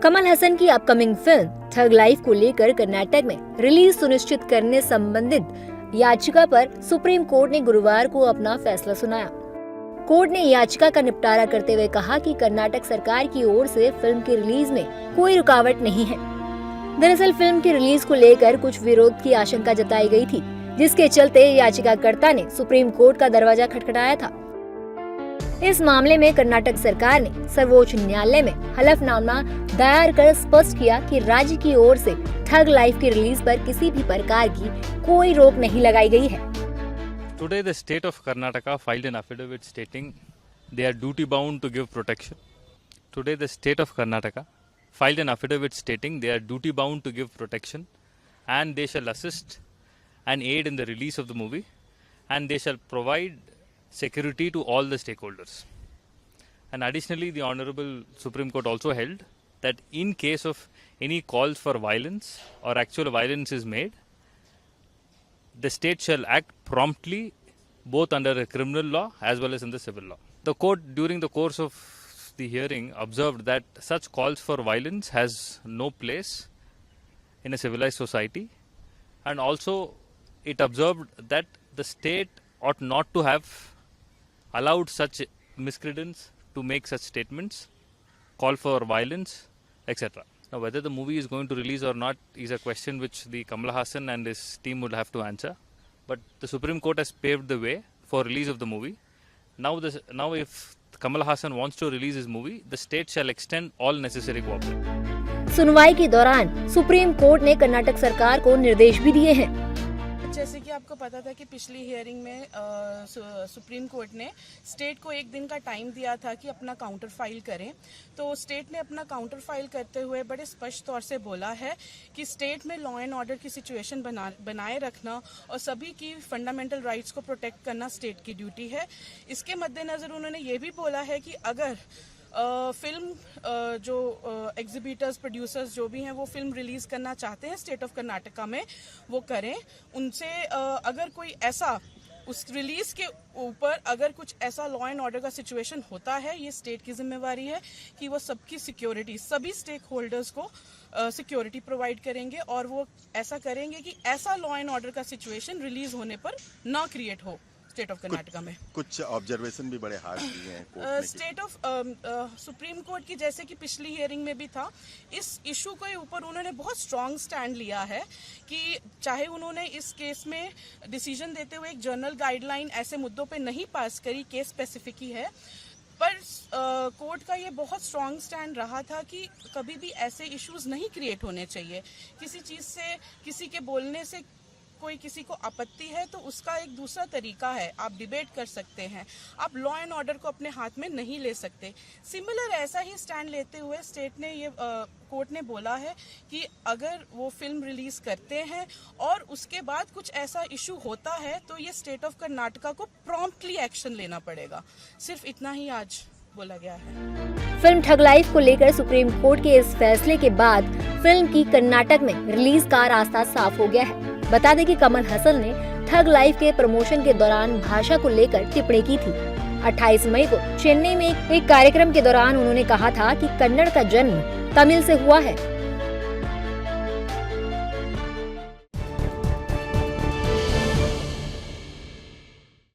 कमल हसन की upcoming film thug life को लेकर कर्नाटक में रिलीज सुनिश्चित करने संबंधित याचिका पर सुप्रीम कोर्ट ने गुरुवार को अपना फैसला सुनाया। कोर्ट ने याचिका का निपटारा करते हुए कहा कि कर्नाटक सरकार की ओर से फिल्म की रिलीज में कोई रुकावट नहीं है। दरअसल फिल्म की रिलीज को लेकर कुछ विरोध की आशंका जताई गई थी, जिसके चलते याचिकाकर्ता ने सुप्रीम कोर्ट का दरवाजा खटखटाया था। इस मामले में कर्नाटक सरकार ने सर्वोच्च न्यायालय में हलफनामा दायर कर स्पष्ट किया कि राज्य की ओर से ठग लाइफ की रिलीज पर किसी भी प्रकार की कोई रोक नहीं लगाई गई है। Today the state of Karnataka filed an affidavit stating they are duty bound to give protection. Today the state of Karnataka filed an affidavit stating they are duty bound to give protection and they shall assist and aid in the release of the movie and they shall provide security to all the stakeholders. And additionally, the Honorable Supreme Court also held that in case of any calls for violence or actual violence is made, the state shall act promptly both under a criminal law as well as in the civil law. The court during the course of the hearing observed that such calls for violence has no place in a civilized society, and also it observed that the state ought not to have allowed such miscreants to make such statements, call for violence, etc. Now, whether the movie is going to release or not is a question which the Kamal Haasan and his team would have to answer. But the Supreme Court has paved the way for release of the movie. Now, if Kamal Haasan wants to release his movie, the state shall extend all necessary cooperation. सुनवाई के दौरान supreme court ने कर्नाटक सरकार को निर्देश भी दिए हैं। जैसे कि आपको पता था कि पिछली हियरिंग में सुप्रीम कोर्ट ने स्टेट को एक दिन का टाइम दिया था कि अपना काउंटर फाइल करें, तो स्टेट ने अपना काउंटर फाइल करते हुए बड़े स्पष्ट तौर से बोला है कि स्टेट में लॉ एंड ऑर्डर की सिचुएशन बनाए रखना और सभी की फंडामेंटल राइट्स को प्रोटेक्ट करना स्टेट की ड्यूटी है। इसके मद्देनजर उन्होंने ये भी बोला है कि अगर फिल्म जो एग्जिबिटर्स प्रोड्यूसर्स जो भी हैं वो फिल्म रिलीज करना चाहते हैं स्टेट ऑफ कर्नाटका में, वो करें। उनसे अगर कोई ऐसा उस रिलीज के ऊपर अगर कुछ ऐसा लॉ एंड ऑर्डर का सिचुएशन होता है, ये स्टेट की जिम्मेवारी है कि वो सबकी सिक्योरिटी, सभी स्टेक होल्डर्स को सिक्योरिटी प्रोवाइड करेंगे और वो ऐसा करेंगे कि ऐसा लॉ एंड ऑर्डर का सिचुएशन रिलीज होने पर ना क्रिएट हो स्टेट ऑफ कर्नाटका में। कुछ ऑब्जर्वेशन भी बड़े हार्श दिए हैं स्टेट ऑफ सुप्रीम कोर्ट की, जैसे कि पिछली हियरिंग में भी था, इस इशू के ऊपर उन्होंने बहुत स्ट्रांग स्टैंड लिया है कि चाहे उन्होंने इस केस में डिसीजन देते हुए एक जनरल गाइडलाइन ऐसे मुद्दों पे नहीं पास करी, केस स्पेसिफिक ही है, पर कोर्ट का ये बहुत स्ट्रांग स्टैंड रहा था कि कभी भी ऐसे इश्यूज नहीं क्रिएट होने चाहिए। किसी चीज से, किसी के बोलने से कोई किसी को आपत्ति है तो उसका एक दूसरा तरीका है, आप डिबेट कर सकते हैं, आप लॉ एंड ऑर्डर को अपने हाथ में नहीं ले सकते। सिमिलर ऐसा ही स्टैंड लेते हुए स्टेट ने ये कोर्ट ने बोला है कि अगर वो फिल्म रिलीज करते हैं और उसके बाद कुछ ऐसा इशू होता है तो ये स्टेट ऑफ कर्नाटका को प्रॉम्प्टली एक्शन लेना पड़ेगा। सिर्फ इतना ही आज बोला गया है। फिल्म ठग लाइफ को लेकर सुप्रीम कोर्ट के इस फैसले के बाद फिल्म की कर्नाटक में रिलीज का रास्ता साफ हो गया है। बता दें कि कमल हसन ने ठग लाइफ के प्रमोशन के दौरान भाषा को लेकर टिप्पणी की थी। 28 मई को चेन्नई में एक कार्यक्रम के दौरान उन्होंने कहा था कि कन्नड़ का जन्म तमिल से हुआ है